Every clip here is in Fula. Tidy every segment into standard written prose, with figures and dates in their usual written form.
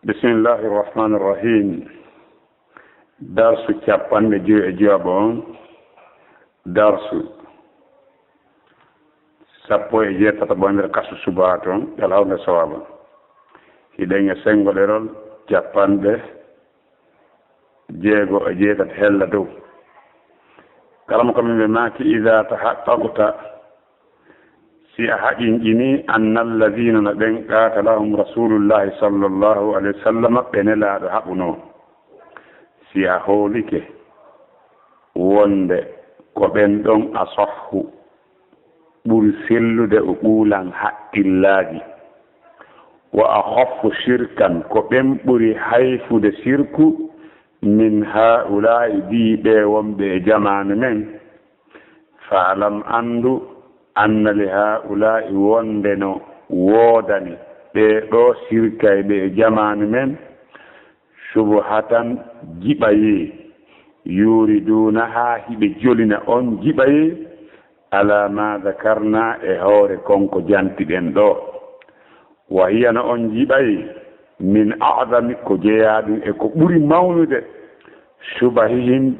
بسم الله الرحمن الرحيم. درس كابان جوابون درس سابو يجيتا تبوندر كاسو سباتون يلاون سوابا هيدين سنغوليرول كابان به جيغو اجيتا تهلا دو كلامكم بماكي إذا تحققت في أحد إني أن الذين نبين قاتلهم رسول الله صلى الله عليه وسلم بين لا رحبنو في أهولك وند كبن دون أصح برسل دؤولا حق الله وأخف شركا كبن بري حيث دشرك من هؤلاء دي بيوم بجمان من فعلم أندو أن لهؤلاء وندنو وودني بيدو شركة بجمان من شبهة جبايي يريدونها بجولنا أن جبايي على ما ذكرنا إهور كونكو جانتي دو وهي أن جبايي من أعظم كجياد إكو بري مولد شبههم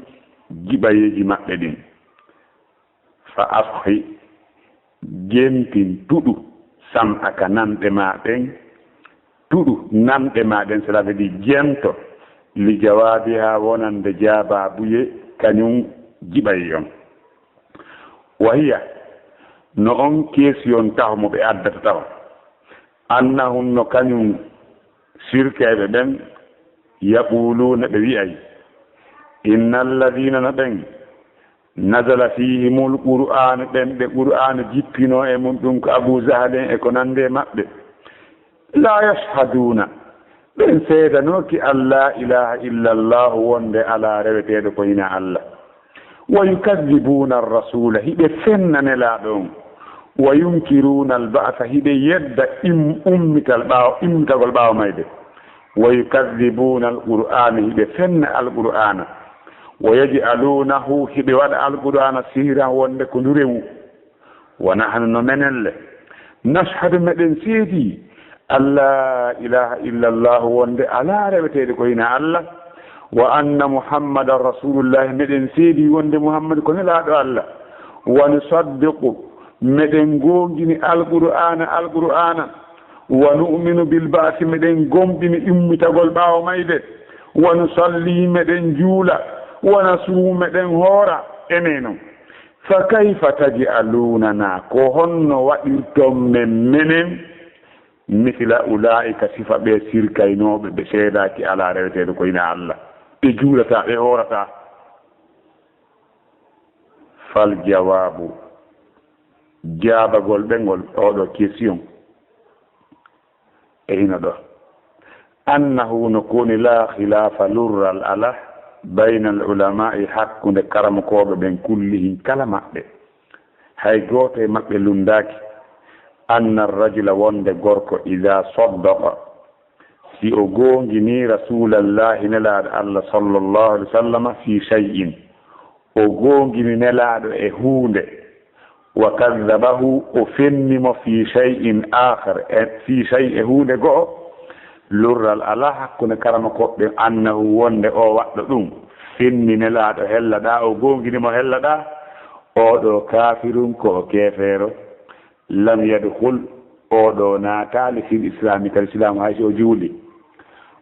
جبايي جمعدين فأصحي gentin tudu sam aka namde maden tudu namde maden cela veut dire gento li jawabiha wonande jaba buye kanyum jibayon wahiya no on question tahmo be addata taw annahum no kanyum shirkabe ben yaquluna be wi'ay innal ladina naben nazala fihim alquran den be qur'an jippino e mum dum ko abu zahalen e ko nande mabbe la yashhaduna ben seedano ki alla ilaha illa allah wonde ala rewetedo ko ina allah wa yukadzibuna ar-rasula hibe fennane la don wa yunkiruna al-ba'th hibe yedda ummital baaw immitagol baaw mayde wa yukadzibuna al-qur'an hibe fenna al-qur'ana ويجعلونه حبوان القرآن سيرا ونكندرمو ونحن نمنل نشهد مدن سيدي ألا إله إلا الله وند على ربتي كوينا الله وأن محمد رسول الله مدن سيدي وند محمد كون لا الله ونصدق مدن غوغني القرآن ونؤمن بالبعث مدن غومبني امتغول باو مايده ونصلي مدن جولا ونصوم دن هورا امينو فكيف تجعلوننا كهن وإنتم منن مثل أولئك صفة بسير كينو بسيداك على رأيته كوينا الله بجولة بهورة فالجواب جاب قلبين أولو كيسيون أين ده أنه نكون لا خلاف لر الأله بين العلماء حق كرم كوب بين كلهم كلمة هاي جوتي مقبلون داك أن الرجل وند غوركو إذا صدق في أغون جني رسول الله نلاد الله صلى الله عليه وسلم في شيء أغون جني نلاد إهود وكذبه أفنم في شيء آخر في شيء إهود غو lurral ala hakkune karama koɓɓe annahu wonde o waɗɗo ɗum fenninelaɗo hellaɗa o gonginimo hellaɗa oɗo kafirun ko o kefeero lam yadhul oɗo naatali fil islami kadi islamu hayso o juuli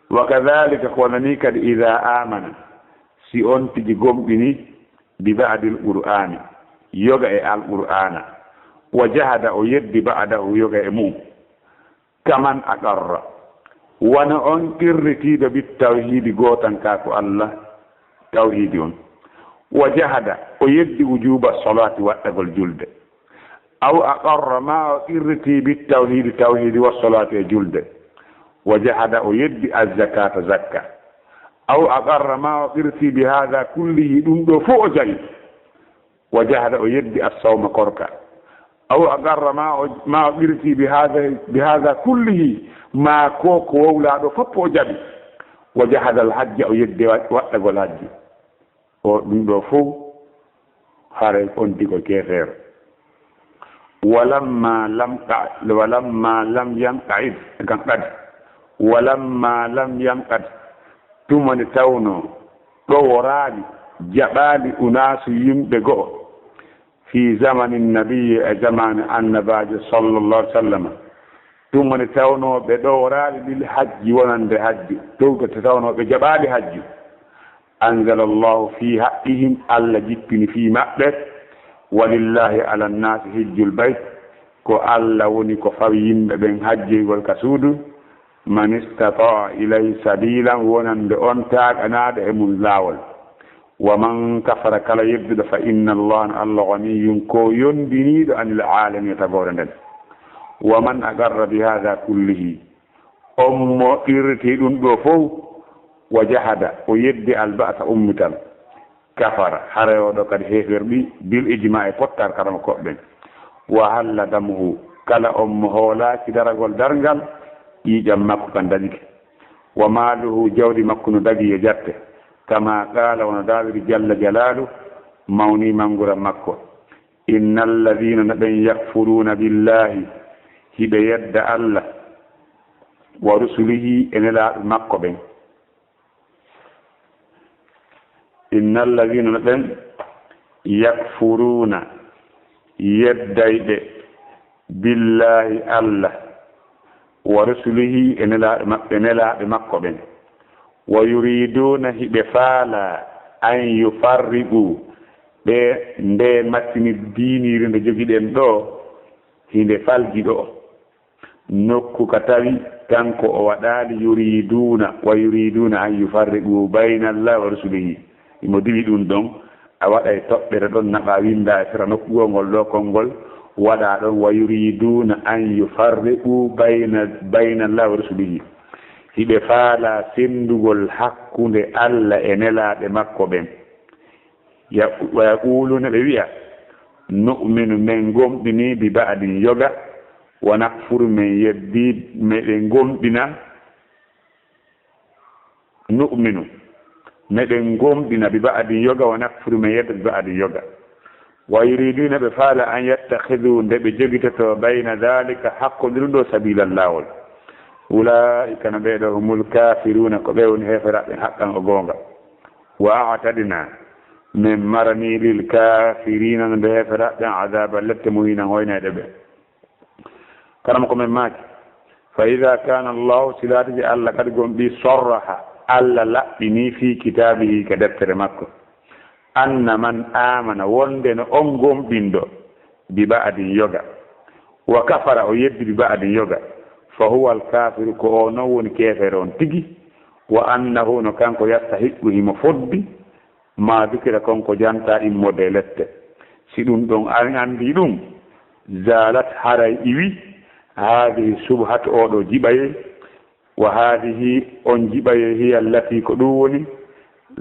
wa kadhalika konani kadi ida amana si on tigi gomɗini bi ba'dil qur'ani yoga e al qur'ana wa jahada o yeddi ba'dahu yoga e mum kaman aqarra wana on irritiiɗo bit tawhidi gootan ka ko allah tawhidi on wa jahada o yeddi ujuba salati waɗɗagol julde aw aqarra ma o irriti bit tawhidi wa salati e julde wa jahada o yeddi azzakata zakka aw aqarra ma o irriti bi hada kullihi ɗum ɗo fof o jaɓi wa jahada o yeddi as-sawma korka aw aqarra ma o irriti bi hada kullihi ma ko wowlaɗo fof o jaɓi wa jahada al hajja o yedde waɗɗagol hajji o ɗum ɗo fof hare on digo kefeero walamma lam yanqa'id kan qad walamma lam yanqad tumani tawno ɗo woraali jaɓaali unaasu yimɓe go'o fi zamani nabiyi e zamane annabajo sallallahu alih w sallam tumani tawnooɓe ɗo woraali lil hajji wonande hajju towde tawnooɓe jaɓaali hajju anzala allahu fi haqqihim allah jippini fi maɓɓe walillahi ala nnasi hijjul bayt ko allah woni ko fawi yimɓe ɓen hajjoygol ka suudu man istataa ilayhi sabilan wonande on taaƙanaaɗo e mum laawol wa man kafara kala yebduɗo fa inna allaha allah ganiyum ko yondiniiɗo anil alami tagore nden wa man agarra bi hada kullihi on mo irriti ɗum ɗo fof wa jahada o yeddi alba'sa ummital kafara harewoɗo kadi heferɓi bil ijma e pottar karama koɓɓen wa halla damuhu kala on mo hoolaki daragol dargal ƴiiƴam makko kan dañike wa maaluhu jawdi makko no dagi e jatte kama qala wono dawiri jalla jalalu mawni mangura makko inna alladina no ɓen yakfuruna billahi hiɓe yedda allah wa rusulihi e nelaaɗo makko ɓen inna alladina no ɓen yakfuruna yeddayɓe billahi allah wa rusulihi e nelaaɗo maɓɓe nelaaɓe makko ɓen wa yuriduna hiɓe faala an yufarriqu ɓe nde mattini diiniri nde jogiɗen ɗo hinde falji ɗo nokku ka tawi kanko o waɗaali yuriduna wa yuriduna an yufarriqu bayna allah wa rusulihi imo diwi ɗum ɗon a waɗa e toɓɓere ɗon naɓa winda e sera nokkugol ngol ɗo konngol waɗa ɗon wa yuriduna an yufarriqu bayna allah wa rusulihi hiɓe faala sendugol hakkunde allah e nelaaɓe makko ɓen wa yaquluna ɓe wiya nu'minu men gomɗini bi ba'din yoga wa nakfuru men yeddi meɗen gomɗina nu'minu meɗen gomɗina bi ba'din yoga wa nakfuru men yedda bi ba'din yoga wa yuriduna ɓe faala an yattahidu nde ɓe jogitoto bayna dhalika hakkondirum ɗo sabilan lawol ulaika no ɓeeɗo humul kafiruna ko ɓe woni heferaɓe haqqan o goonga wa atadina min marani lil kafirina no nde heferaɓe adaba lette muhinan hoynede ɓe kanama ko men maaki fa ida kana allahu silatiji allah kadi gomɓi sorraha allah laɓɓini fi kitabihi ka deftere makko anna man amana wonde no on gomɓinɗo bi ba'din yoga wa kafara o yeddi bi ba'din yoga fa huwa alkafiru ko o non woni kefere on tigi wa annahu no kanko yastahiqu himo foddi ma dukira konko janta immode lette si ɗum ɗon an andi ɗum zalat haray iwi hadihi subhat oɗo jiɓaye wa hadihi on jiɓaye hiya allati ko ɗum woni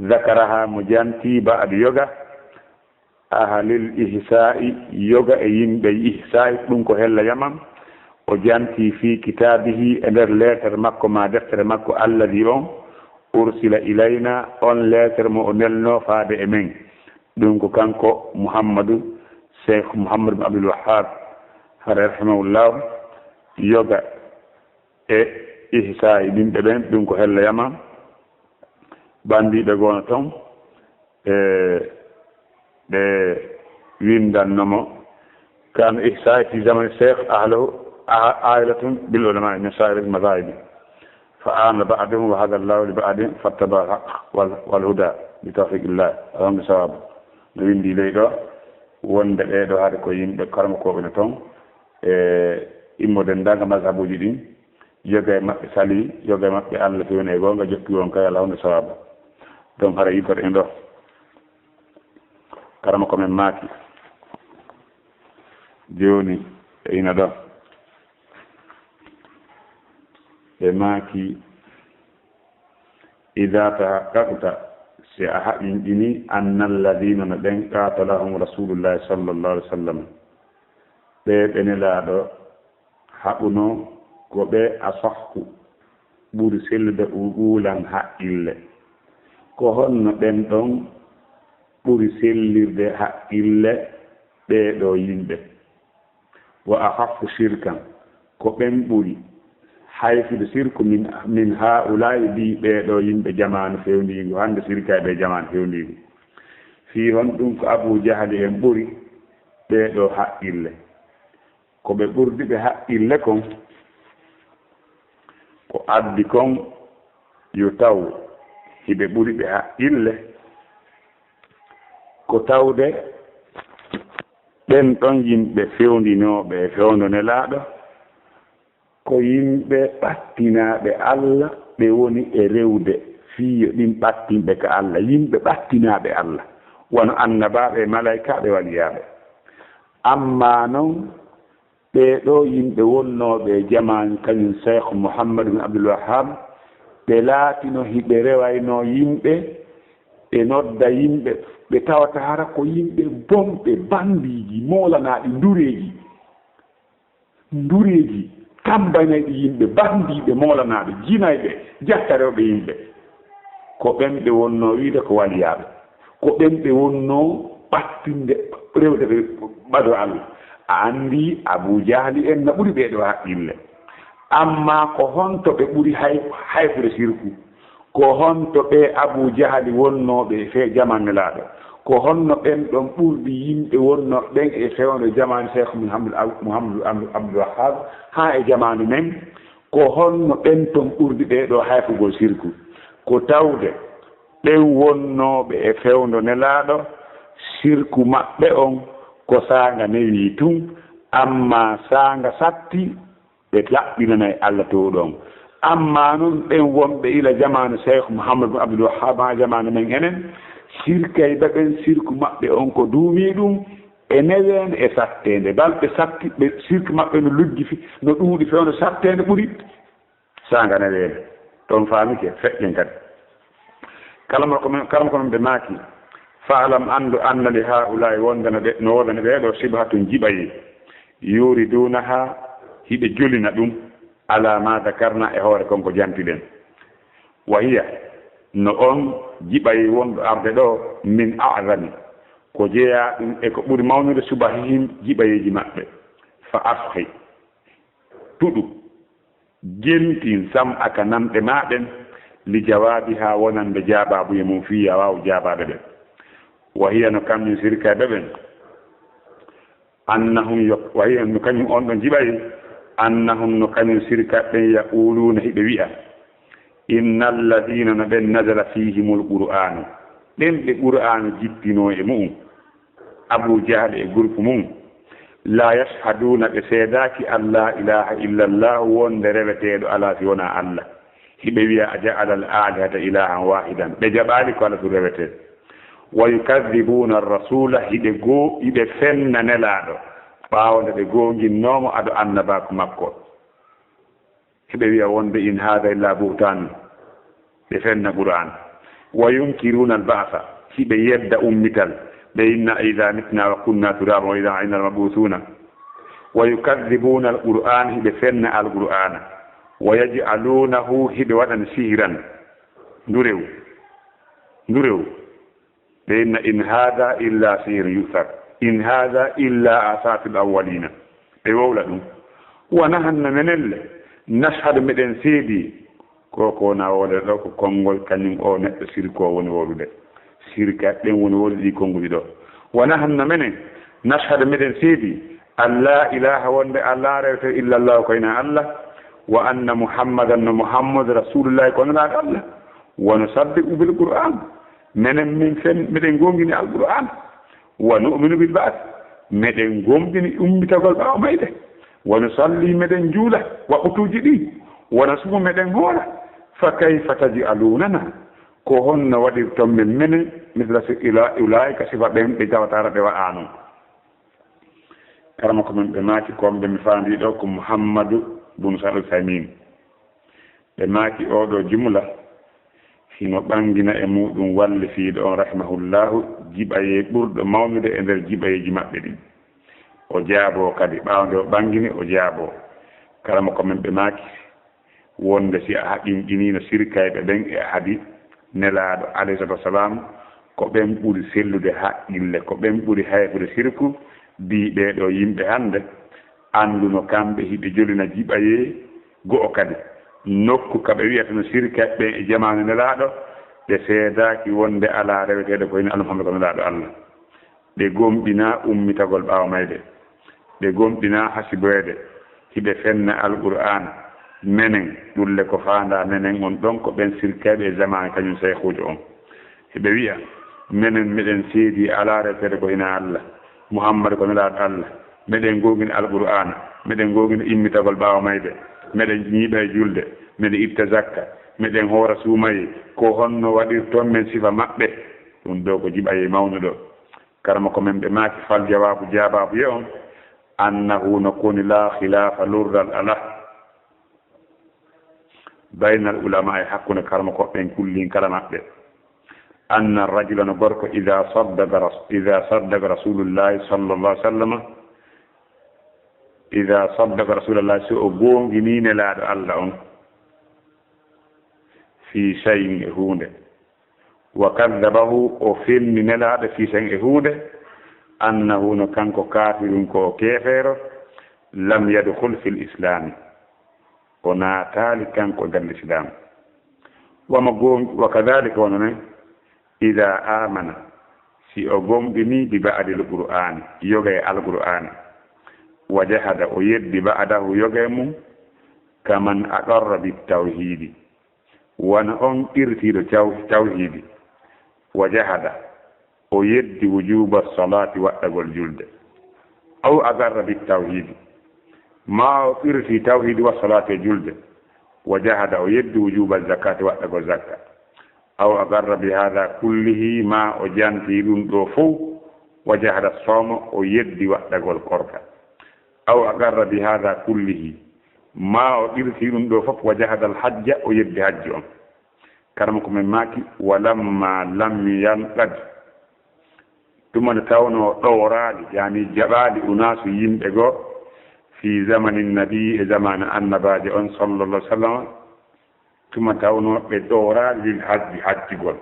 zakaraha mo janti ba'du yoga ahalil ihsa'i yoga e yimɓe ihsa'i ɗum ko hella yaman o janti fi kitabihi e nder lettere makko ma deftere makko alladi on ursila ilayna on lettere mo o nelno faade e men ɗum ko kanko mouhammadou cheikh mouhammadou bin abdoul wahhab hara rahimahullahu yoga e ihsa'i yimɓe ɓen ɗum ko hella yaman bandiɓe gono toon ɓe windannomo kan ihsa'i fi zamani cheikh ahlahu آيلة بالعلماء من سائر المذاهب فآمن بعدهم وهذا الله لبعدهم فاتبع الحق والهدى بتوفيق الله اللهم صواب نوين دي ليدو wonde ɗeɗo haade ko yimɓe karmakoɓe ne toon immo dendaga mazhabuji ɗin yoga e maɓɓe sali yoga e maɓɓe allah fewni e gonga jokki won kay alhamdu sawaba donc hara yiddoto en ɗo karama komin maaki joni e ina ɗo e maaki ida tahaqqaqta si a haɓinɗini anna alladina no ɓen qatalahum rasulullahi sallallahu alih w sallam ɓe ɓenelaaɗo haɓuno ko ɓe a sahku ɓuri sellude ɓuuɓuulan haqqille ko honno ɓen ɗon ɓuri sellirde haqqille ɓeeɗo yimɓe wa a haffu shirkan ko ɓen ɓuri hayfude sirku min haulai bi ɓeeɗo yimɓe jamanu fewndigu hande sirka ɓe jamanu fewndigu fi hon ɗum ko Abu Jahali en ɓuri ɓeeɗo haqqille ko ɓe ɓurdi ɓe haqqille kon ko addi kon yo taw hiɓe ɓuri ɓe haqqille ko tawde ɓen ɗon yimɓe fewndinoɓe e fewndonelaaɗo ko yimɓe ɓattinaaɓe Allah ɓe woni e rewde fiyo ɗin ɓattinɓe ka Allah yimɓe ɓattinaaɓe Allah wono annabaaɓe e malaykaaɓe waliyaaɓe amma noon ɓeeɗo yimɓe wonnooɓe e jamaani kañum Cheikh Mouhamadou bin Abdoul Wahhab ɓe laatino hiɓe rewayno yimɓe ɓe nodda yimɓe ɓe tawata hara ko yimɓe bonɓe bandiiji moolanaaɗi ndureeji tambanayɗi yimɓe bandiiɓe moolanaaɓe jinayɓe jattarewɓe yimɓe ko ɓen ɓe wonnoo wiide ko waliyaaɓe ko ɓen ɓe wonnoo ɓattinde rewde ɓe ɓado Allah a anndi Abu Jahli en no ɓuri ɓeeɗo haqqille amma ko honto ɓe ɓuri hayfude sirku ko honto ɓe Abu Jahali wonnooɓe fe jamannelaaɗo ko honno ɓen ɗon ɓurɗi yimɓe wonno ɓen e fewno jamanu Cheikh Mouhamadou Abdoul Wahhab haa e jamanu men ko honno ɓen ton ɓurɗi ɓeeɗo hayfugol sirku ko tawde ɓen wonnooɓe e fewndo nelaaɗo sirku maɓɓe on ko saanga newi tun amma saanga satti ɓe laɓɓinanay Allah to ɗon amma noon ɓen wonɓe ila jamanu Cheikh Mouhamadou Abdoul Wahhab haa jamanu men enen sirkay ɓen sirku maɓɓe on ko duumi ɗum e neweende e sattende balɓe satti ɓe sirku maɓɓe no luggi no ɗuuɗi fewno sattende ɓuri saanga neweende toon faamike feƴƴen kadi kala ko men ɓe maaki faalam anndu anna li haulai no wodana ɓeeɗo sibhatun jiɓayi yuridunaha hiɓe julina ɗum ala ma dakarna e hoore konko jantiɗen wa hiya no on jiɓayi wonɗo arde ɗo min a'zami ko jeeya ɗum e ko ɓuri mawnude subahihim jiɓayiji maɓɓe fa afhi tuɗu gentin sam aka namɗe maɗen li jawabi ha wonande jaababuye mum fiya waw jaabaɓe ɓen wa hiya no kamñum sirkaɓe ɓen annahum wa hiya no kañum on ɗon jiɓayi annahum no kañum sirkaɓe ɓen yaquluna hiɓe wi'a inna alladina no ɓen nazala fihimul qur'anu ɗen ɓe qur'anu jippino e mu'um Abu Jahl e groupe mum la yashhaduna ɓe seedaki an la ilaha illa llah wonde reweteɗo ala si wona Allah hiɓe wiya a ja'ala al alihata ilahan wahidan ɓe jaɓali ko Allah so rewete wa yukadibuna arrasula hiɓe fenna nelaɗo ɓawde ɓe gonginnomo aɗo annabako makko hiɓe wiya wonde in hada illa buhtan ɓe fenna qur'an wa yunkiruna al ba'sa hiɓe yedda ummital ɓe inna ida mitna wa kunna turaba wa ida inna almabusuna wa yukadibuna al qur'an hiɓe fenna al qur'ana wa yaj'alunahu hiɓe waɗan sihiran ndurew ɓe inna in hada illa sihirun yusar in hada illa asatul awwalina ɓe wowla ɗum wona hanna menelle nashhadu meɗen seedi koko na wole ɗo ko konngol kañum o neɗɗo sirko woni wolude sirka ɗen woni wolude ɗi konnguli ɗo wona hanna menen nashhadu meɗen seedi an la ilaha wonde allah rewte illa llahu koyna Allah wa anna muhammadan no muhammadu rasulullahi ko nelaɗo Allah wono saddiqu bil qur'an menen meɗen gomgini al qur'an wa nu'minu bil ba'th meɗen gomgini ummitagol ɓawo mayde wono salli meɗen juula waɓutuji ɗi wona sumo meɗen hoora fa kayfa taj'alunana ko honno waɗirton men menen misla ulaika sifa ɓen ɓe jawatara ɓe waɗa noon karama ko men ɓe maaki komɓe mi faandi ɗo ko Mouhammadou bun Salih Samin ɓe maaki oɗo jumla hino ɓangina e muɗum walle fiiɗo on rahimahullahu jiɓaye ɓurɗo mawnude e nder jiɓayeji maɓɓe ɗin o jaabo kadi ɓawde o ɓangini o jaabo karama ko men ɓe maaki wonde si a haqqinɗinino sirkayɓe ɓen e haadi nelaɗo alayhi salatu wassalam ko ɓen ɓuri sellude haqqille ko ɓen ɓuri hayfude sirku biɓeɗo yimɓe hande anduno kamɓe hiɓe jolina jiɓaye go'o kadi nokku kaɓe wiyata no sirkaɓe ɓe e jamanu nelaaɗo ɓe seedaki wonde ala reweteɗe ko ina Muhammad ko nelaaɗo Allah ɓe gomɗina ummitagol ɓaawa mayde ɓe gomɗina hasiboyde hiɓe fenna alqur'an menen ɗulle ko faanda menen on ɗon ko ɓen sirkaɓe e zamanu kañum seyhujo on hiɓe wiya menen meɗen seedi ala reweteɗe ko ina Allah Muhammad ko nelaaɗo Allah meɗen gogini alqur'ana meɗen gogini immitagol ɓaawa mayde meɗen ñiiɓa e julde meɗen itta zakka meɗen hoora suumayi ko honno waɗirton men sifa maɓɓe ɗum ɗo ko jiɓaye mawno ɗo karama ko men ɓe maaki fal jawabu jababu ye on annahu no koni la khilafa lurral ala baynal ulama e hakkunde karama koɓɓen kullin kala maɓɓe anna rajula no gorko ida saddaga rasulullahi sallallahu alih w sallam ida saddaga rasulullahi so o goongini nelaaɗo Allah on fi shayin e hunde wa kaddabahu o fenni nelaaɗo fi shayin e hunde annahu no kanko kafirun ko keefeero lam yadkhul fi lislami o naataali kanko nder l'islam wa kadalika wono nen ida amana si o gomɗini bi ba'di l-qur'ani yoga e alqur'ani wa jahada o yeddi ba'dahu yoga e mum kaman aqarra bitawhidi wana on irtiɗo tawhidi wa jahada o yeddi wujuba salati waɗɗagol julde aw aqarra bitawhidi ma o irti tawhidi wa salati e julde wa jahada o yeddi wujuba zakati waɗɗagol zakka aw aqarra bi hada kullihi ma o janti ɗum ɗo fof wa jahada sawma o yeddi waɗɗagol korka aw aqarra bi hada kullihi ma o ɗirti ɗum ɗo fof wa jahada al hajja o yeddi hajji on karama ko men maaki walamma lam yanqad tumane tawno ɗowraali yani jaɓaali unasu yimɓe goo fi zamani nabi e zamane annabaje on sallallahu sallam tuma tawno ɓe ɗowraali lil hajji hajjigol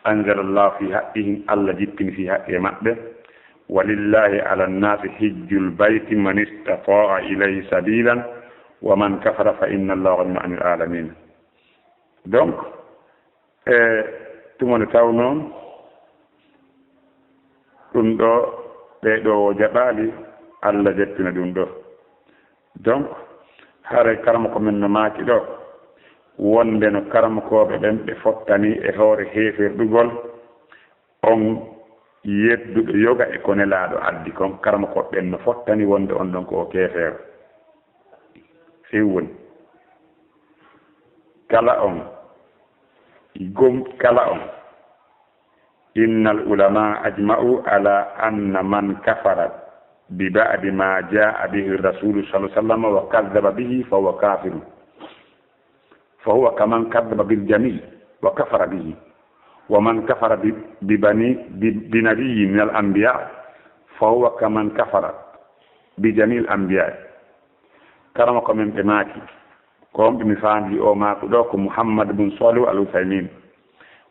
anzala llahu fi haqqihim allah jippini fi haqqe maɓɓe walillahi ala nnasi hijjul bayti man istataa ilayhi sabilan wa man kafara fa inna allaha ganiyun anil alamin donc tumone taw noon ɗum ɗo ɓeɗo jaɓaali allah jettina ɗum ɗo donc hare karama ko men no maaki ɗo wonde no karamakoɓe ɓen ɓe fottani e hoore heeferɗugol on yedduɗo yoga e ko nelaaɗo addi kon karamakoɓe ɓen no fottani wonde on ɗon ko keefeero few woni kala on innal ulama ajma'u ala anna man kafara bi ba'di ma jaa bihi rasulu sallallahu alaihi wasallam wa kadzaba bihi fa huwa kafirun fa huwa kaman kadzaba bil jami' wa kafara bihi wa man kafara bi nabiyyin min al anbiya fa huwa kaman kafara bi jami' al anbiya karama ko men be maaki ko on mi faandi o maako ɗo ko Muhammad bin Salih al-Uthaymin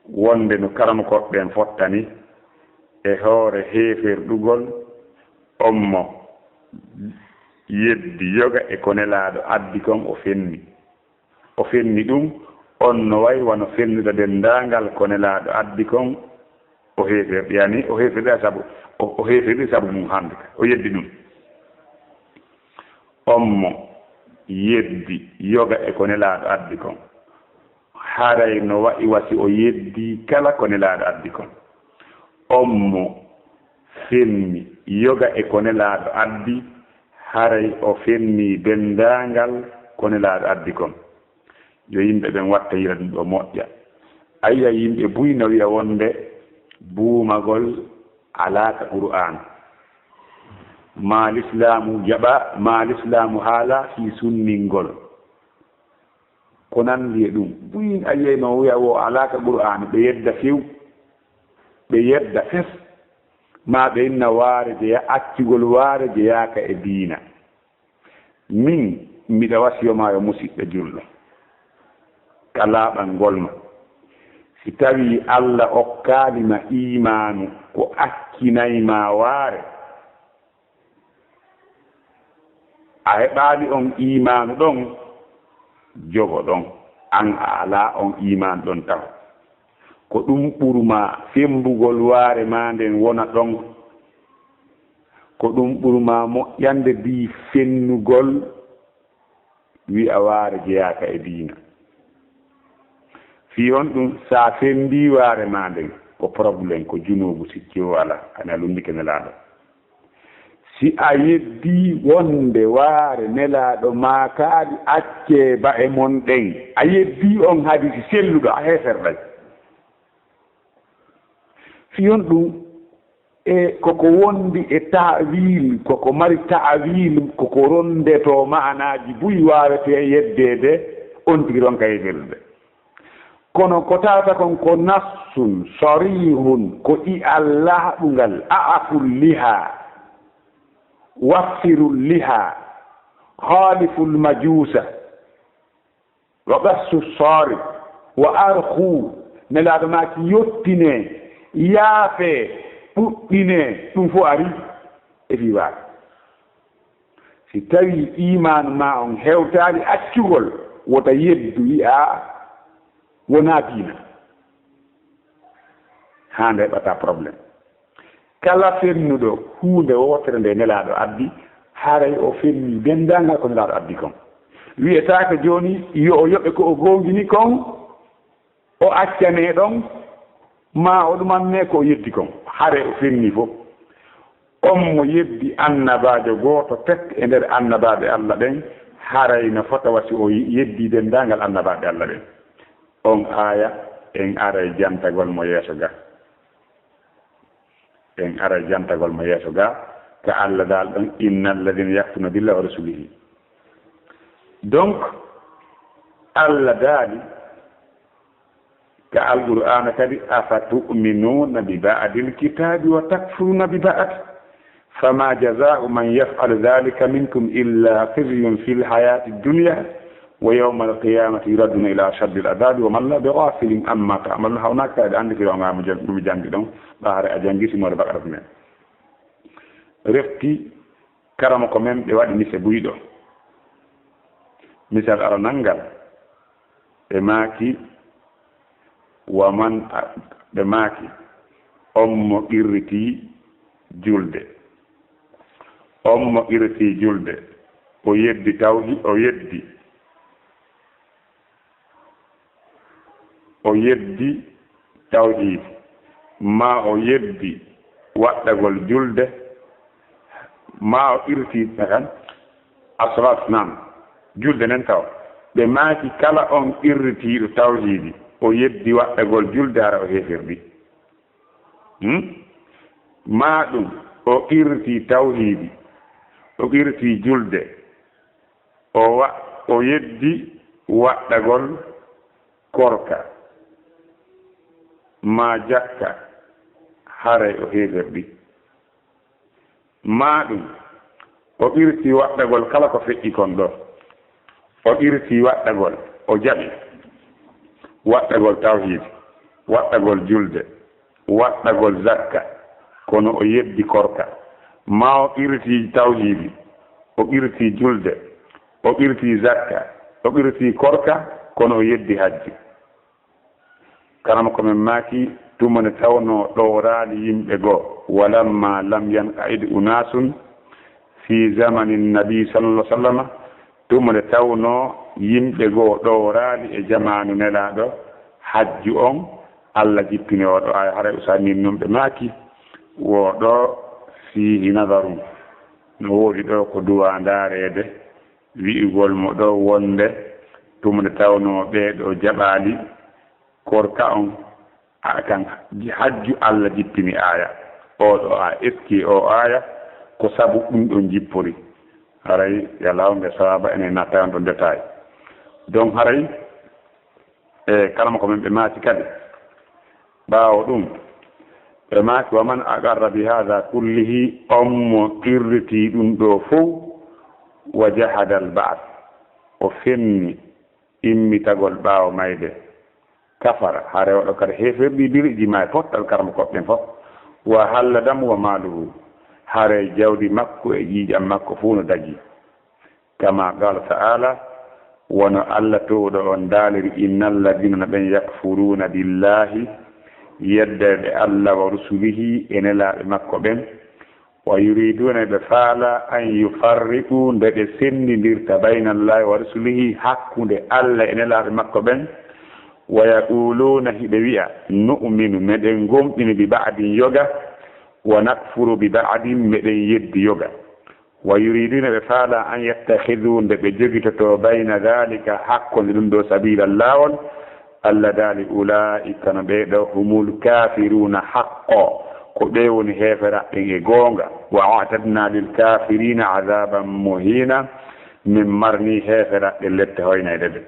wonde no karama ko ɓen fottani e hoore heeferɗugol ommo yeddi yoga e ko nelaaɗo addi kon o fenni ɗum on no way wano fennuɗo denndaangal ko nelaaɗo addi kon o heeferɗi yani o heeferɗi sabu mum hande o yeddi ɗum ommo yeddi yoga e ko nelaaɗo addi kon haray no wa'i wasi o yeddi kala ko nelaaɗo addi kon ommo fenni yoga e ko nelaaɗo addi haray o fenni denndaangal ko nelaaɗo addi kon yo yimɓe ɓen watta yira ɗum ɗo moƴƴa ayiya yimɓe buyno wiya wonde buumagol alaaka qur'an ma l'islamu jaɓa ma l'islamu haala fi sunningol ko nandi e ɗum buyin a yeyno wiya wo alaka qur'an ɓe yedda few ɓe yedda fes ma ɓe inna waare jeya accugol waare jeyaka e diina min mbiɗa wasiyoma yo musidɓe julɗo kalaɓal ngolma si tawi allah okkalima imanu ko akkinayma waare a heɓaali on imanu ɗon jogo ɗon an a ala on iman ɗon taw ko ɗum ɓurma fembugol waare ma nden wona ɗon ko ɗum ɓurma moƴƴande bi fennugol wi'a waare jeyaka e diina fi on ɗum sa fendi waare ma nden ko probléme ko junubu sikki o ala ana lundike nelaɗo si a yeddi wonde waare nelaɗo ma kaaɗi acce ba e mon ɗen a yeddi on hadisi selluɗo a heferɗay fi on ɗum e koko wondi e ta'wil koko mari ta'wil koko rondeto ma'anaji buyi wawete yeddede on tigi ɗon ka heferde kono ko tawata kon ko nassun sarihun ko i allah ɗungal a'aful liha waffirul liha khaliful majusa wa qassu sari wa arkhu nelaɗo maki yottine yaafe ɗuɗɗine ɗum fof ari e fi waare si tawi imanu ma on hewtali accugol wota yeddu wi'a wona diina hande heɓata probléme kala fennuɗo hunde wotere nde nelaɗo addi haray o fenni dendagal ko nelaɗo addi kon wiyetake joni yo o yoɓe ko o gongini kon o accane ɗon ma o ɗumanne ko o yeddi kon hare o fenni fof on mo yeddi annabajo goto tek e nder annabaɓe allah ɓen haray no fota wasi o yeddi dendagal annabaɓe allah ɓen on aya en aray jantagol mo yeeso ga en aray jantagol mo yeeso ga ka allah dal ɗon inna alladina yaktuna billah wa rasulihi donc allah daali ka alqur'ana kadi afatu'minuna bi ba'dil kitabi wa takfuruna bi ba'd fama jaza'u man yaf'al dhalika minkum illa khizyun fil hayati dunya wa yawma al-qiyamati yuraduna ila ashaddi al-'adhabi wa man la bighafilin amma ta'malu hawnaka ade andi ko ngam mu jangi don baare a jangi si mo de bakara men refti karama ko men be wadi mise buydo misal ara nangal e maki wa man be maki ommo irriti julde ommo irriti julde o yeddi tawhi o yeddi tawhid ma o yeddi waɗɗagol julde ma o irti tan asrat nam julde nen taw ɓe maaki kala on irritiiɗo tawhidi o yeddi waɗɗagol julde hara o heefirɗi ma ɗum o irti tawhidi o irti julde o yeddi waɗɗagol korka ma jakka haray o heeferɗi ma ɗum o irti waɗɗagol kala ko feƴƴi kon ɗo o irti waɗɗagol o jaɓi waɗɗagol tawhid waɗɗagol julde waɗɗagol zakka kono o yeddi korka ma o irti tawhidi o irti julde o irti zakka o irti korka kono o yeddi hajji kanama komin maaki tumane tawno ɗowraali yimɓe goo walamma lam yanqa'id unasun fi zamani nabi sallallahu sallam tumane tawno yimɓe goo ɗowraali e jamanu nelaɗo hajju on allah jippini oɗo aya haray usanin numɓe maaki woɗo fihi nadarum no woodi ɗo ko duwa ndaarede wi'ugol mo ɗo wonde tumane tawno ɓeeɗo jaɓaali korka on kan hajju allah jippini aya oɗo a eski o aya ko sabu ɗum ɗon jippori haray yalawnde sawaba ene natta on ɗon détail donc haray e kalama ko men ɓe maati kadi ɓaawo ɗum ɓe maati waman aqarra bi hada kullihi ommo irriti ɗum ɗo fof wa jahada al ba'd o fenni immitagol ɓaawo mayde kafara hare waɗo kadi heferɗi biriji ma pottal karama koɓɓen fof wa halla dam wa maluhu hare jawdi makko e ƴiiƴam makko fuu no daji kama qala ta'ala wono Allah towɗo on daaliri innal ladina ɓen yakfuruna billahi yeddede Allah wa rusulihi e nelaaɓe makko ɓen wa yuriduna ɓe faala an yufarriqu nde ɓe senndidirta baynallahi wa rusulihi hakkunde Allah e nelaaɓe makko ɓen wa yaquluna hiɓe wi'a nu'minu meɗen gomɗini bi ba'din yoga wa nakfuru bi ba'din meɗen yeddi yoga wa yuriduna ɓe faala an yattahidu nde ɓe jogitoto bayna dhalika hakkunde ɗum ɗo sabila lawol Allah daali ulaika no ɓeeɗo humul kafiruna haqqo ko ɓe woni heferaɓɓen e goonga wa atadna lil kafirina azaban muhina min marni heferaɓɓe lette hoynayde ɓe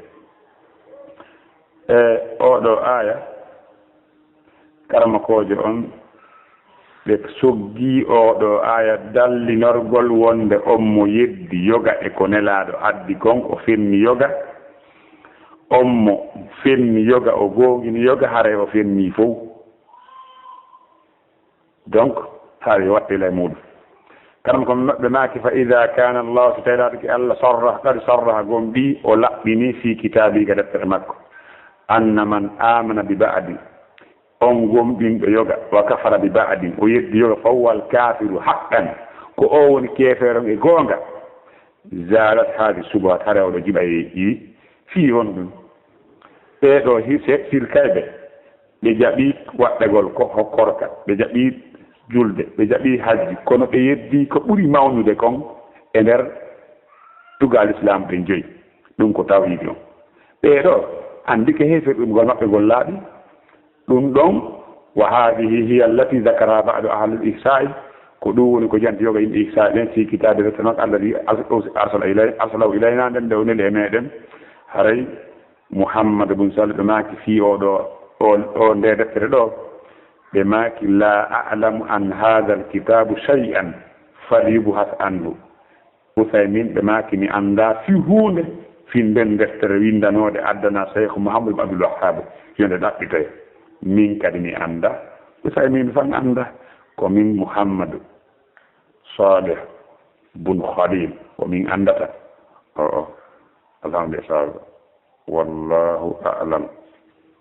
oɗo aya karmakojo on ɓe soggi oɗo aya dallinorgol wonde on mo yeddi yoga e ko nelaɗo addi kon o fenni yoga on mo fenni yoga o gogini yoga haray o fenni fof donc haari wattila e muɗum kanam ko maɓɓe maaki fa ida kana allahu so tawiɗaɗo ki allah sorra ɗaɗi sorraha gon mbi o laɓɓini fi kitabiga deftere makko anna man amana bi ba'di on gomɗinɗo yoga wa kafara bi ba'din o yeddi yoga fawwal kafiru haqqan ko o woni keferon e goonga zalat haadi subat hara oɗo jiɓa yi fii won ɗum ɓeeɗo sirkayɓe ɓe jaɓi waɗɗegol ko hokkorka ɓe jaɓi julde ɓe jaɓi hajji kono ɓe yeddi ko ɓuri mawnude kon e nder tugal islam ɓe joyi ɗum ko tawhidi on ɓeeɗo andi ke heferɗumgol maɓɓe gol laaɓi ɗum ɗon wa hadihi hiya allati zakara ba'du ahlul ihsa'i ko ɗum woni ko janti yoga yimɓe ihsa'i ɗen fi kitabe retenoon alladi arsalahu ilayna nden nde wonili e meɗen haray Muhammad bun Salih ɓe maaki fi o nde deftere ɗo ɓe maaki la a'lamu an hadha alkitabu shay'an falyubhas anhu Usaymin ɓe maaki mi anda fi hunde fi nden deftere windanode addana Cheikh Mouhamadou ibn Abdul Wahhab yonde ɗaɓɓitoy min kadi mi anda Usaymin fan anda ko min Muhammad Salih bun Khalil ko min andata alhamdulillah wallahu a'lam